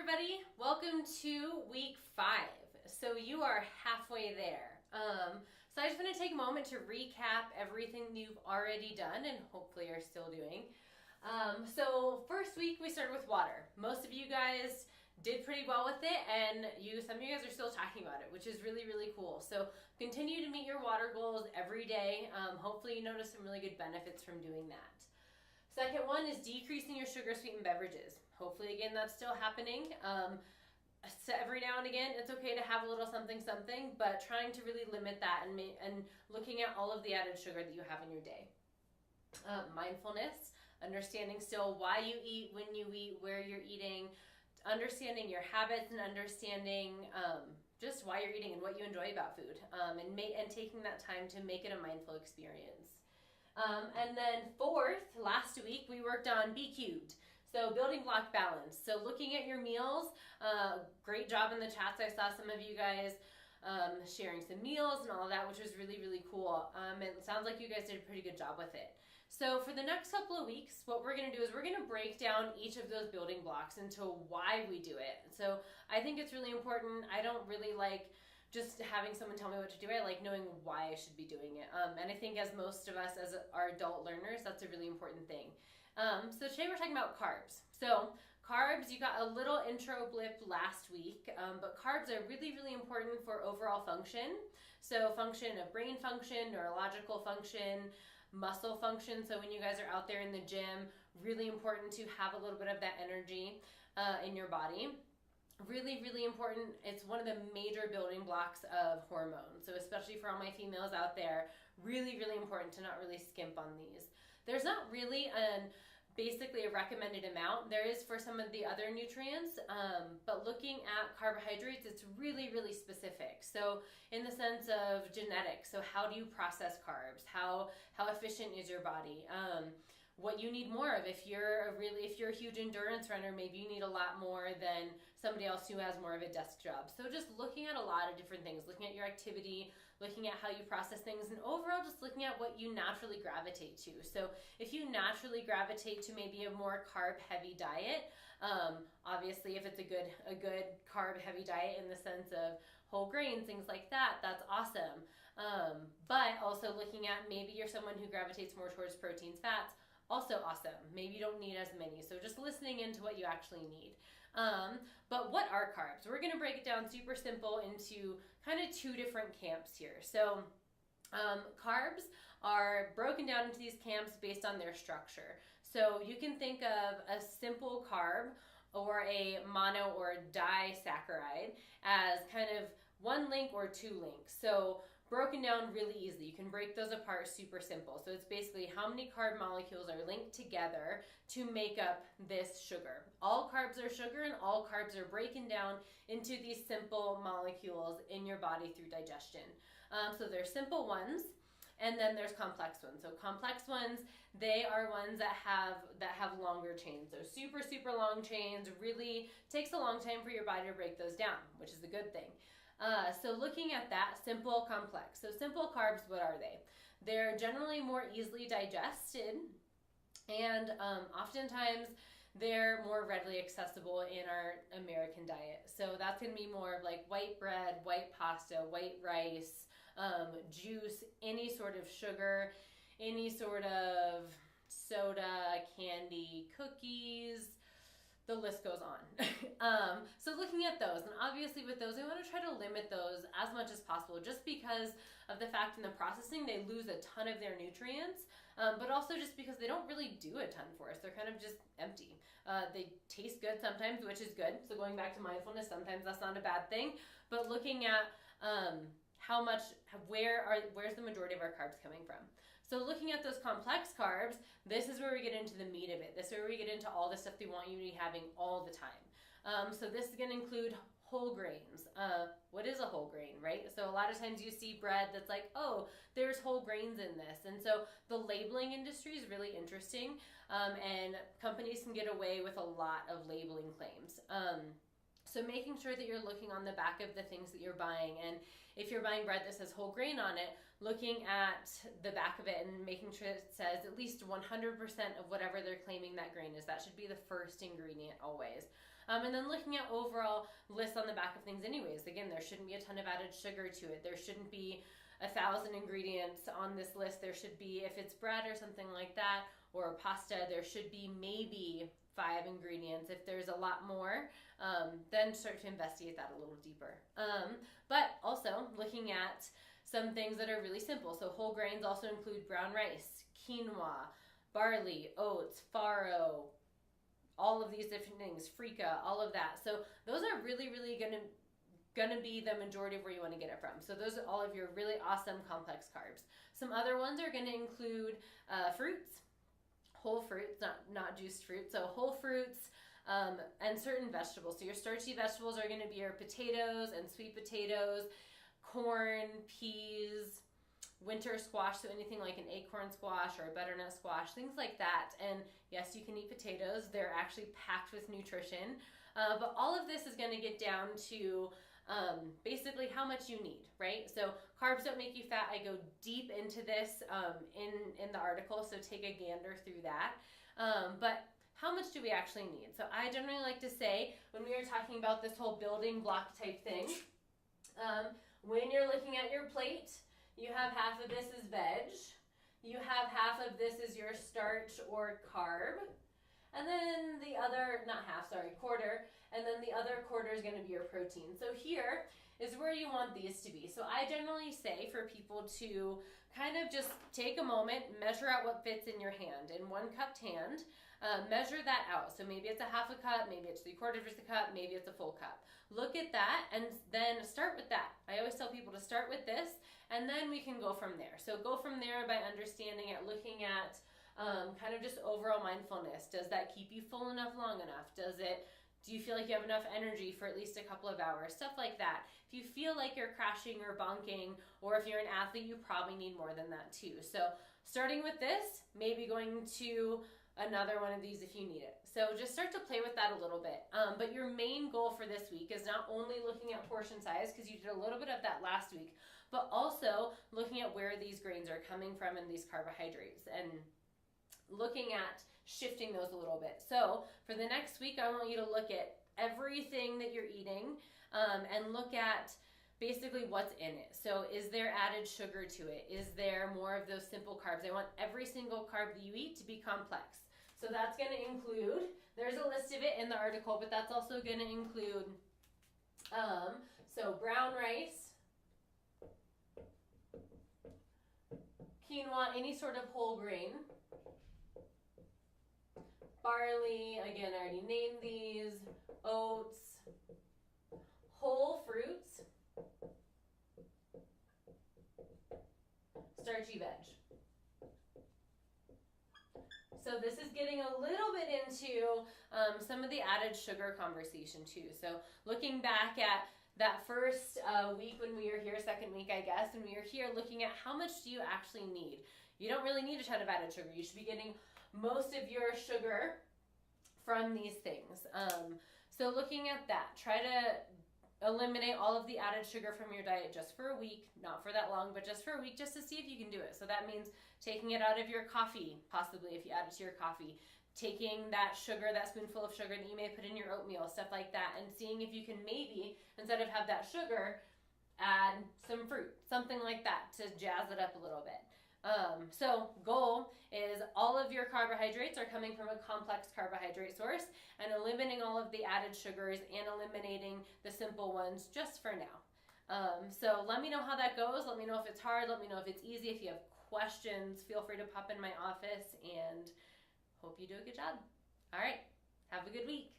everybody. Welcome to week 5. So you are halfway there. So I just want to take a moment to recap everything you've already done and hopefully are still doing. So first week we started with water. Most of you guys did pretty well with it, and some of you guys are still talking about it, which is really, really cool. So continue to meet your water goals every day. Hopefully you notice some really good benefits from doing that. Second one is decreasing your sugar sweetened beverages. Hopefully, again, that's still happening. So every now and again, it's okay to have a little something, but trying to really limit that and looking at all of the added sugar that you have in your day. Mindfulness, understanding still why you eat, when you eat, where you're eating, understanding your habits and understanding just why you're eating and what you enjoy about food, and taking that time to make it a mindful experience. And then fourth, last week we worked on B cubed. So building block balance. So looking at your meals, great job in the chats. I saw some of you guys sharing some meals and all of that, which was really, really cool. It sounds like you guys did a pretty good job with it. So for the next couple of weeks, what we're going to do is we're going to break down each of those building blocks into why we do it. So I think it's really important. I don't really like just having someone tell me what to do. I like knowing why I should be doing it. And I think as most of us, as our adult learners, that's a really important thing. So today we're talking about carbs. So carbs, you got a little intro blip last week, but carbs are really, really important for overall function. So function of brain function, neurological function, muscle function. So when you guys are out there in the gym, really important to have a little bit of that energy in your body. Really, really important. It's one of the major building blocks of hormones. So especially for all my females out there, really, really important to not really skimp on these. There's not really basically a recommended amount. There is for some of the other nutrients, but looking at carbohydrates, it's really, really specific. So in the sense of genetics, so how do you process carbs? How efficient is your body? What you need more of. If you're a huge endurance runner, maybe you need a lot more than somebody else who has more of a desk job. So just looking at a lot of different things, looking at your activity, looking at how you process things, and overall just looking at what you naturally gravitate to. So if you naturally gravitate to maybe a more carb heavy diet, obviously if it's a good carb heavy diet in the sense of whole grains, things like that, that's awesome. But also looking at maybe you're someone who gravitates more towards proteins, fats, also awesome. Maybe you don't need as many. So just listening into what you actually need. But what are carbs? We're going to break it down super simple into kind of two different camps here. So carbs are broken down into these camps based on their structure. So you can think of a simple carb or a mono or disaccharide as kind of one link or two links. So broken down really easily. You can break those apart super simple. So it's basically how many carb molecules are linked together to make up this sugar. All carbs are sugar, and all carbs are broken down into these simple molecules in your body through digestion. So there's simple ones, and then there's complex ones. So complex ones, they are ones that have longer chains. So super, super long chains. Really takes a long time for your body to break those down, which is a good thing. So looking at that, simple, complex. So simple carbs, what are they? They're generally more easily digested, and oftentimes they're more readily accessible in our American diet. So that's going to be more of like white bread, white pasta, white rice, juice, any sort of sugar, any sort of soda, candy, cookies, the list goes on. So looking at those, and obviously with those, we want to try to limit those as much as possible, just because of the fact in the processing they lose a ton of their nutrients, but also just because they don't really do a ton for us. They're kind of just empty. They taste good sometimes, which is good. So going back to mindfulness, sometimes that's not a bad thing, but looking at where's the majority of our carbs coming from. So looking at those complex carbs, this is where we get into the meat of it. This is where we get into all the stuff they want you to be having all the time. So this is going to include whole grains. What is a whole grain, right? So a lot of times you see bread that's like, oh, there's whole grains in this. And so the labeling industry is really interesting, and companies can get away with a lot of labeling claims. So making sure that you're looking on the back of the things that you're buying, and if you're buying bread that says whole grain on it, looking at the back of it and making sure it says at least 100% of whatever they're claiming that grain is. That should be the first ingredient always. And then looking at overall lists on the back of things anyways. Again, there shouldn't be a ton of added sugar to it. There shouldn't be 1,000 ingredients on this list. There should be, if it's bread or something like that, or pasta, there should be maybe 5 ingredients. If there's a lot more, then start to investigate that a little deeper. But also looking at some things that are really simple. So whole grains also include brown rice, quinoa, barley, oats, farro, all of these different things, freekeh, all of that. So those are really, really gonna be the majority of where you want to get it from. So those are all of your really awesome complex carbs. Some other ones are gonna include fruits, whole fruits, not juiced fruit. So whole fruits and certain vegetables. So your starchy vegetables are gonna be your potatoes and sweet potatoes, corn, peas, winter squash, so anything like an acorn squash or a butternut squash, things like that. And yes, you can eat potatoes. They're actually packed with nutrition. But all of this is going to get down to basically how much you need, right? So carbs don't make you fat. I go deep into this in the article, so take a gander through that. But how much do we actually need? So I generally like to say, when we are talking about this whole building block type thing, when you're looking at your plate, you have half of this is veg, you have half of this is your starch or carb, and then the other, quarter, and then the other quarter is going to be your protein. So here is where you want these to be. So I generally say for people to kind of just take a moment, measure out what fits in your hand. In 1 cupped hand, measure that out. So maybe it's a half a cup, maybe it's 3/4 of a cup, maybe it's a full cup. Look at that and then start with that. I always tell people to start with this, and then we can go from there. So go from there by understanding it, looking at kind of just overall mindfulness. Does that keep you full enough long enough? Do you feel like you have enough energy for at least a couple of hours? Stuff like that. If you feel like you're crashing or bonking, or if you're an athlete, you probably need more than that too. So starting with this, maybe going to another one of these if you need it. So just start to play with that a little bit. But your main goal for this week is not only looking at portion size, because you did a little bit of that last week, but also looking at where these grains are coming from and these carbohydrates, and looking at shifting those a little bit. So for the next week, I want you to look at everything that you're eating and look at basically what's in it. So is there added sugar to it? Is there more of those simple carbs? I want every single carb that you eat to be complex. So that's going to include, there's a list of it in the article, but that's also going to include, so brown rice, quinoa, any sort of whole grain, barley, again, I already named these, oats, whole fruits, starchy veg. So this is getting a little bit into some of the added sugar conversation too. So looking back at that first week when we were here, second week I guess, and we were here looking at how much do you actually need. You don't really need a ton of added sugar. You should be getting most of your sugar from these things. So looking at that, try to eliminate all of the added sugar from your diet just for a week, not for that long, but just for a week, just to see if you can do it. So that means taking it out of your coffee, possibly if you add it to your coffee, taking that sugar, that spoonful of sugar that you may put in your oatmeal, stuff like that, and seeing if you can maybe, instead of have that sugar, add some fruit, something like that to jazz it up a little bit. So goal is all of your carbohydrates are coming from a complex carbohydrate source, and eliminating all of the added sugars and eliminating the simple ones just for now. So let me know how that goes. Let me know if it's hard. Let me know if it's easy. If you have questions, feel free to pop in my office, and hope you do a good job. All right. Have a good week.